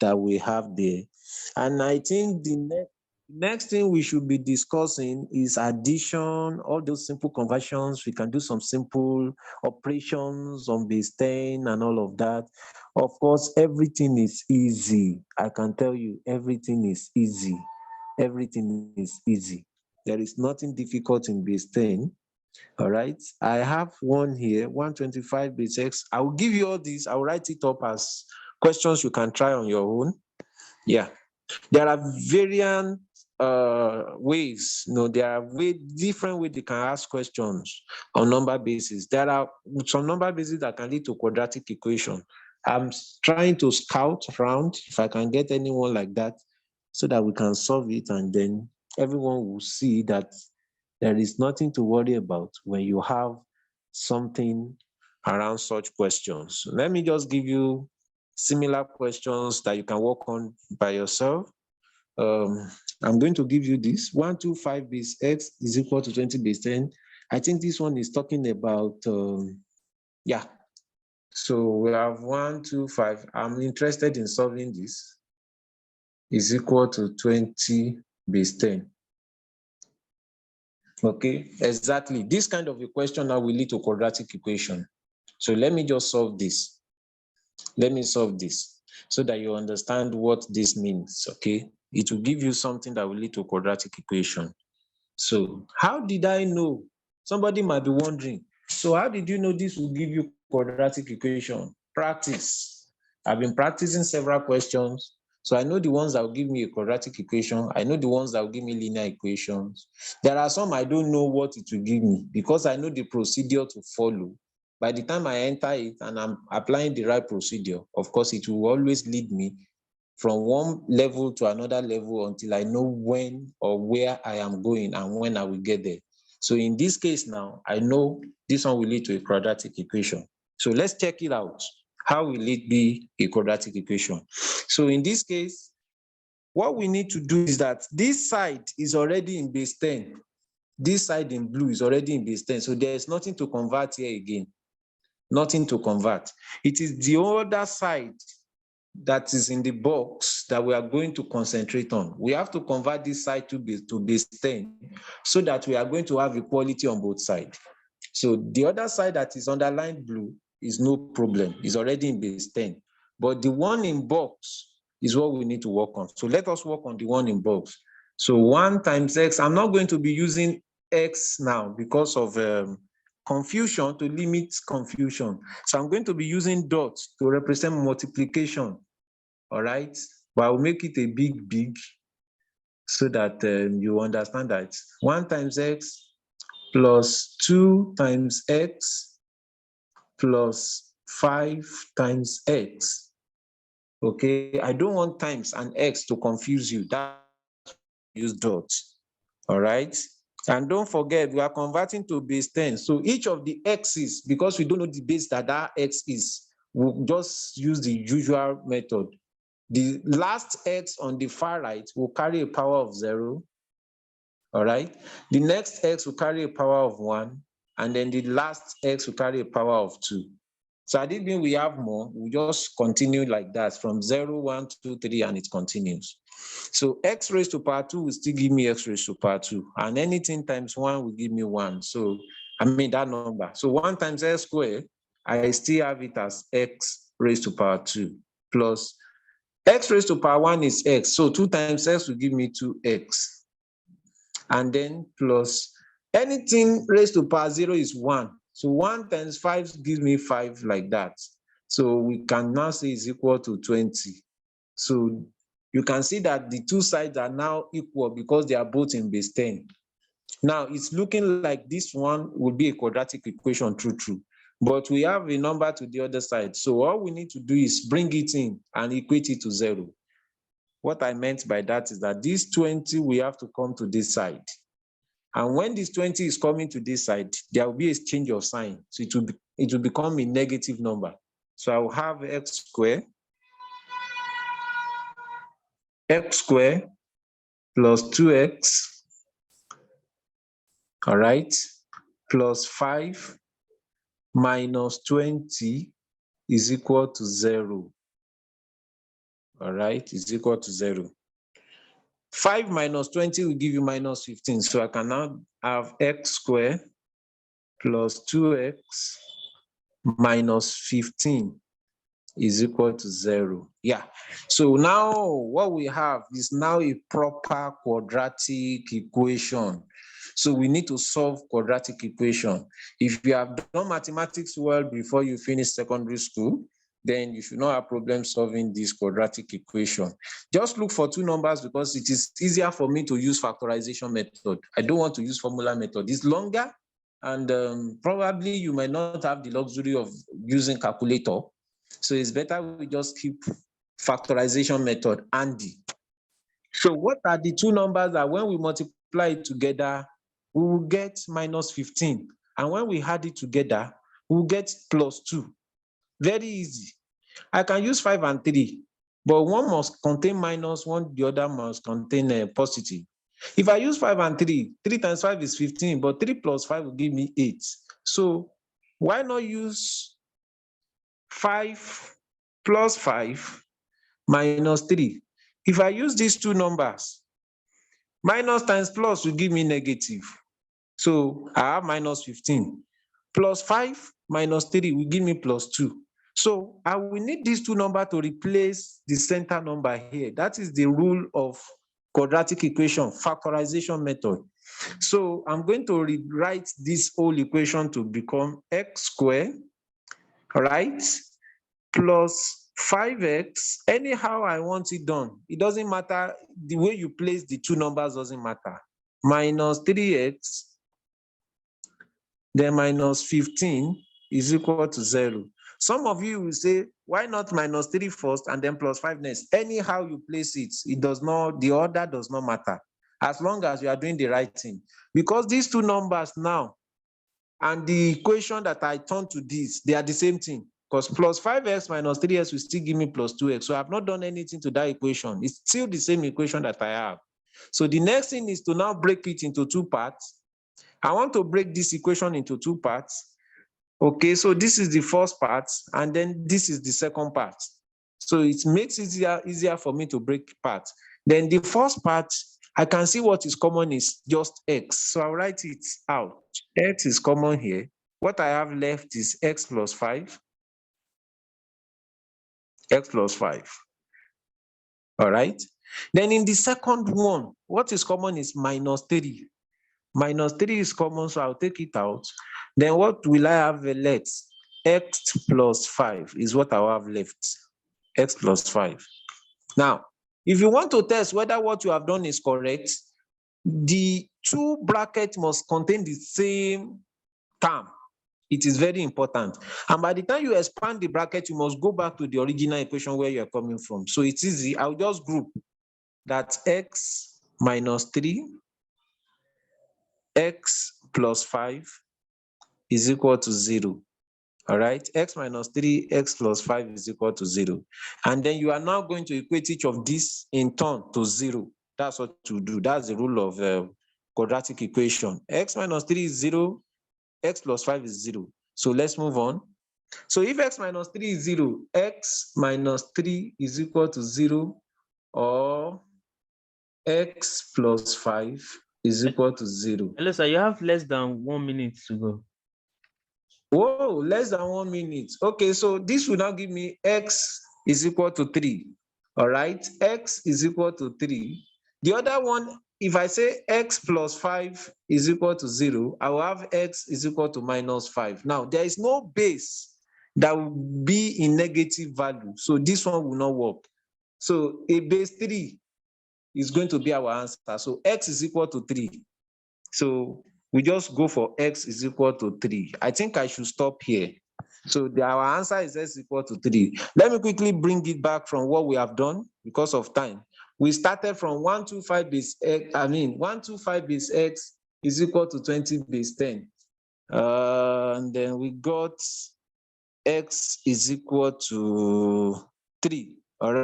that we have there. And I think the next thing we should be discussing is addition, all those simple conversions. We can do some simple operations on base 10 and all of that. Of course, everything is easy. I can tell you, everything is easy. Everything is easy. There is nothing difficult in base 10. All right. I have one here, 125 base X. I will give you all these. I will write it up as questions you can try on your own. Yeah. There are variant ways, there are different ways they can ask questions on number basis. There are some number bases that can lead to quadratic equation. I'm trying to scout around if I can get anyone like that so that we can solve it, and then everyone will see that there is nothing to worry about when you have something around such questions. Let me just give you similar questions that you can work on by yourself. I'm going to give you this. 125 base X is equal to 20 base 10. I think this one is talking about, yeah. So we have 125. I'm interested in solving this. Is equal to 20 base 10. Okay, exactly. This kind of a question now will lead to quadratic equation. So let me just solve this. Let me solve this so that you understand what this means, okay? It will give you something that will lead to quadratic equation. So how did I know? Somebody might be wondering, so how did you know this will give you quadratic equation? Practice. I've been practicing several questions. So I know the ones that will give me a quadratic equation. I know the ones that will give me linear equations. There are some I don't know what it will give me because I know the procedure to follow. By the time I enter it and I'm applying the right procedure, of course, it will always lead me from one level to another level until I know when or where I am going and when I will get there. So in this case now, I know this one will lead to a quadratic equation. So let's check it out. How will it be a quadratic equation? So in this case, what we need to do is that this side is already in base 10. This side in blue is already in base 10. So there is nothing to convert here again. Nothing to convert. It is the other side that is in the box that we are going to concentrate on. We have to convert this side to base 10 so that we are going to have equality on both sides. So the other side that is underlined blue is no problem. It's already in base 10. But the one in box is what we need to work on. So let us work on the one in box. So 1 times x, I'm not going to be using x now because of confusion, to limit confusion. So I'm going to be using dots to represent multiplication, all right? But I'll make it a big so that you understand that 1 times x plus 2 times x plus 5 times x. Okay, I don't want times and x to confuse you. That's why I use dots, all right? And don't forget, we are converting to base 10. So each of the x's, because we don't know the base that x is, we'll just use the usual method. The last x on the far right will carry a power of 0, all right? The next x will carry a power of 1, and then the last x will carry a power of 2. So at this point we have more, we just continue like that from 0, 1, 2, 3, and it continues. So x raised to power 2 will still give me x raised to power 2, and anything times 1 will give me 1. So I mean that number. So 1 times x squared, I still have it as x raised to power 2 plus x raised to power 1 is x. So 2 times x will give me 2x. And then plus anything raised to power 0 is 1. So 1 times 5 gives me 5 like that. So we can now say is equal to 20. So you can see that the two sides are now equal because they are both in base 10. Now it's looking like this one will be a quadratic equation true. But we have a number to the other side. So all we need to do is bring it in and equate it to 0. What I meant by that is that this 20 we have to come to this side. And when this 20 is coming to this side, there will be a change of sign. So it will become a negative number. So I will have x squared plus 2x, all right, plus 5 minus 20 is equal to 0. all right, is equal to 0. 5 minus 20 will give you minus 15. So I can now have x squared plus 2x minus 15 is equal to 0. Yeah. So now what we have is now a proper quadratic equation. So we need to solve quadratic equation. If you have done mathematics well before you finish secondary school, then you should not have problem solving this quadratic equation. Just look for two numbers because it is easier for me to use factorization method. I don't want to use formula method. It's longer and probably you might not have the luxury of using calculator. So it's better we just keep factorization method handy. So what are the two numbers that when we multiply it together, we will get minus 15. And when we add it together, we will get plus 2. Very easy. I can use 5 and 3, but one must contain minus, the other must contain a positive. If I use 5 and 3, 3 times 5 is 15, but 3 plus 5 will give me 8. So why not use 5 plus 5 minus 3? If I use these two numbers, minus times plus will give me negative. So I have minus 15. Plus 5 minus 3 will give me plus 2. So I will need these two numbers to replace the center number here. That is the rule of quadratic equation, factorization method. So I'm going to rewrite this whole equation to become x squared, right, plus 5x, anyhow I want it done. It doesn't matter, the way you place the two numbers doesn't matter. Minus 3x, then minus 15 is equal to 0. Some of you will say, why not minus 3 first and then plus 5 next? Anyhow you place it, it does not, the order does not matter, as long as you are doing the right thing. Because these two numbers now, and the equation that I turn to this, they are the same thing. Because plus 5x minus 3x will still give me plus 2x. So I have not done anything to that equation. It's still the same equation that I have. So the next thing is to now break it into two parts. I want to break this equation into two parts. Okay, so this is the first part, and then this is the second part. So it makes it easier for me to break parts. Then the first part, I can see what is common is just x. So I'll write it out. X is common here. What I have left is x plus 5. X plus 5. All right. Then in the second one, what is common is minus 3. Minus 3 is common, so I'll take it out. Then what will I have left? X plus 5 is what I'll have left. X plus 5. Now, if you want to test whether what you have done is correct, the two brackets must contain the same term. It is very important. And by the time you expand the bracket, you must go back to the original equation where you're coming from. So it's easy. I'll just group that x minus 3, x plus 5 is equal to 0. All right, x minus 3, x plus 5 is equal to 0. And then you are now going to equate each of these in turn to 0. That's what you do. That's the rule of quadratic equation. X minus 3 is 0, x plus 5 is 0. So let's move on. So if x minus 3 is 0, x minus 3 is equal to 0, or x plus 5 is equal to 0. Hello, sir. You have less than 1 minute to go. Whoa, less than 1 minute. Okay, so this will now give me x is equal to 3. All right, x is equal to 3. The other one, if I say x plus 5 is equal to 0, I will have x is equal to minus 5. Now, there is no base that will be in negative value, so this one will not work. So a base 3 is going to be our answer. So x is equal to 3. So we just go for x is equal to 3. I think I should stop here. So our answer is x equal to 3. Let me quickly bring it back from what we have done because of time. We started from 125 base x, 125 base x is equal to 20 base 10. And then we got x is equal to 3. All right.